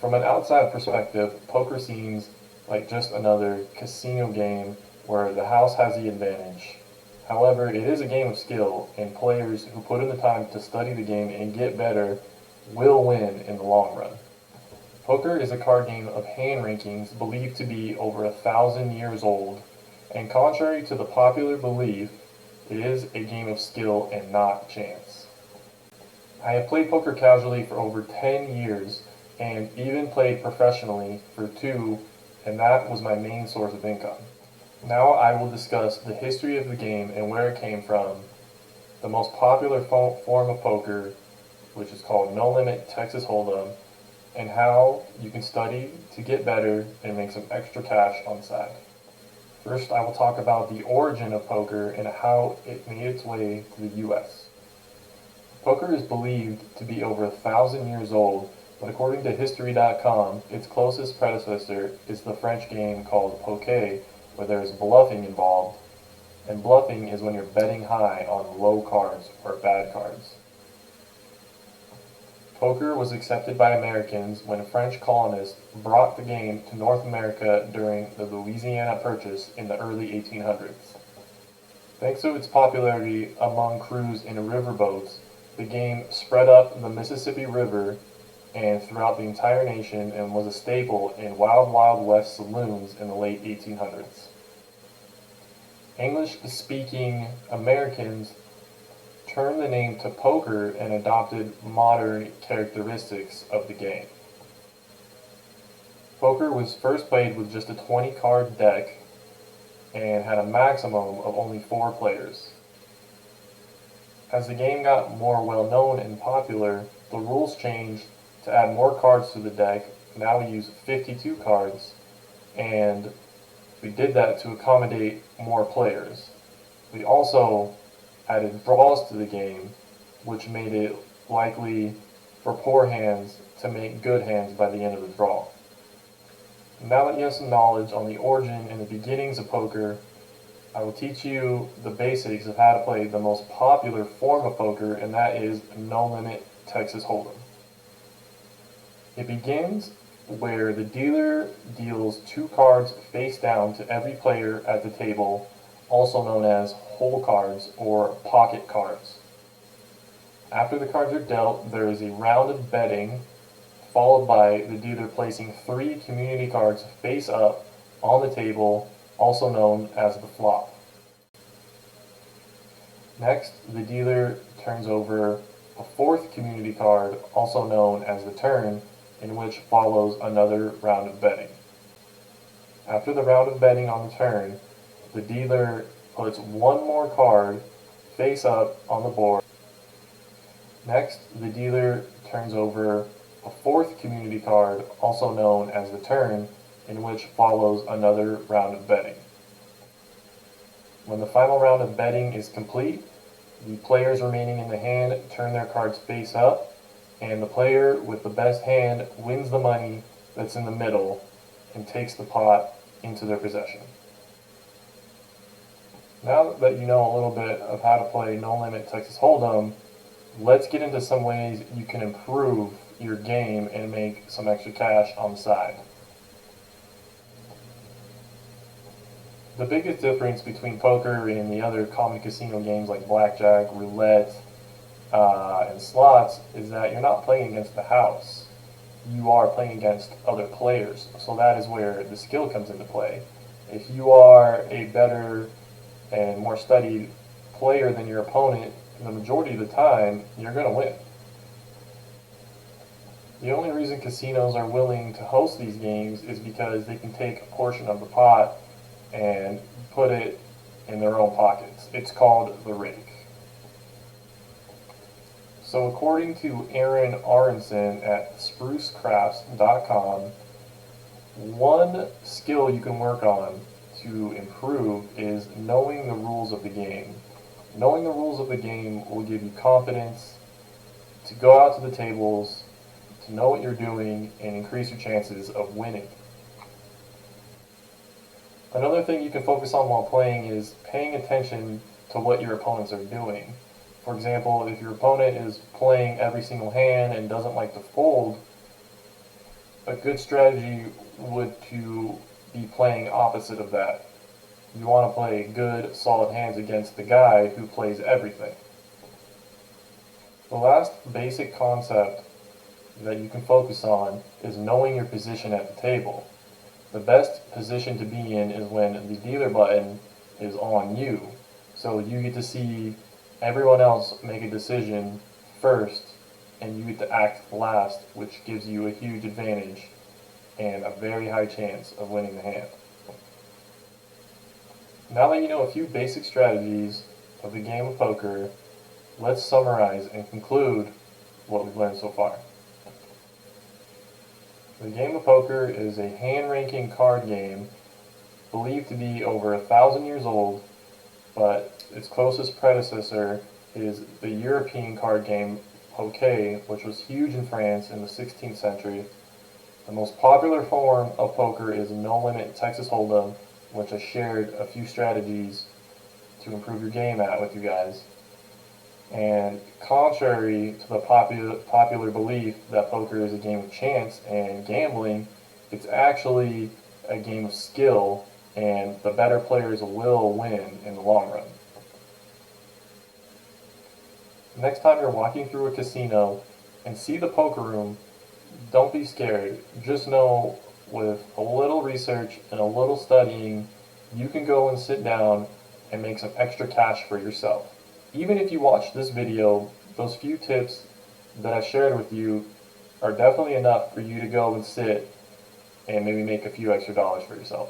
From an outside perspective, poker seems like just another casino game where the house has the advantage. However, it is a game of skill, and players who put in the time to study the game and get better will win in the long run. Poker is a card game of hand rankings believed to be over 1,000 years old, and contrary to the popular belief, it is a game of skill and not chance. I have played poker casually for over 10 years and even played professionally for 2, and that was my main source of income. Now I will discuss the history of the game and where it came from, the most popular form of poker, which is called No Limit Texas Hold'em, and how you can study to get better and make some extra cash on the side. First, I will talk about the origin of poker and how it made its way to the US. Poker is believed to be over 1,000 years old, but according to History.com, its closest predecessor is the French game called poker, where there is bluffing involved, and bluffing is when you're betting high on low cards or bad cards. Poker was accepted by Americans when French colonists brought the game to North America during the Louisiana Purchase in the early 1800s. Thanks to its popularity among crews in riverboats, the game spread up the Mississippi River and throughout the entire nation and was a staple in Wild Wild West saloons in the late 1800s. English-speaking Americans turned the name to poker and adopted modern characteristics of the game. Poker was first played with just a 20-card deck and had a maximum of only 4 players. As the game got more well-known and popular, the rules changed to add more cards to the deck. Now we use 52 cards, and we did that to accommodate more players. We also added draws to the game, which made it likely for poor hands to make good hands by the end of the draw. Now that you have some knowledge on the origin and the beginnings of poker, I will teach you the basics of how to play the most popular form of poker, and that is No Limit Texas Hold'em. It begins where the dealer deals 2 cards face down to every player at the table, also known as hole cards or pocket cards. After the cards are dealt, there is a round of betting, followed by the dealer placing 3 community cards face up on the table, also known as the flop. Next, the dealer turns over a 4th community card, also known as the turn, in which follows another round of betting. After the round of betting on the turn, the dealer puts 1 more card face up on the board. Next, the dealer turns over a 4th community card, also known as the turn, in which follows another round of betting. When the final round of betting is complete, the players remaining in the hand turn their cards face up, and the player with the best hand wins the money that's in the middle and takes the pot into their possession. Now that you know a little bit of how to play No Limit Texas Hold'em, let's get into some ways you can improve your game and make some extra cash on the side. The biggest difference between poker and the other common casino games like blackjack, roulette, and slots is that you're not playing against the house. You are playing against other players. So that is where the skill comes into play. If you are a better and more studied player than your opponent, the majority of the time, you're going to win. The only reason casinos are willing to host these games is because they can take a portion of the pot and put it in their own pockets. It's called the rake. So according to Aaron Aronson at sprucecrafts.com, one skill you can work on to improve is knowing the rules of the game. Knowing the rules of the game will give you confidence to go out to the tables, to know what you're doing, and increase your chances of winning. Another thing you can focus on while playing is paying attention to what your opponents are doing. For example, if your opponent is playing every single hand and doesn't like to fold, a good strategy would to be playing opposite of that. You want to play good, solid hands against the guy who plays everything. The last basic concept that you can focus on is knowing your position at the table. The best position to be in is when the dealer button is on you. So you get to see everyone else make a decision first and you get to act last, which gives you a huge advantage and a very high chance of winning the hand. Now that you know a few basic strategies of the game of poker, let's summarize and conclude what we've learned so far. The game of poker is a hand-ranking card game believed to be over 1,000 years old, but its closest predecessor is the European card game poker, which was huge in France in the 16th century. The most popular form of poker is no-limit Texas Hold'em, which I shared a few strategies to improve your game at with you guys. And contrary to the popular belief that poker is a game of chance and gambling, it's actually a game of skill, and the better players will win in the long run. Next time you're walking through a casino and see the poker room, don't be scared. Just know with a little research and a little studying, you can go and sit down and make some extra cash for yourself. Even if you watch this video, those few tips that I shared with you are definitely enough for you to go and sit and maybe make a few extra dollars for yourself.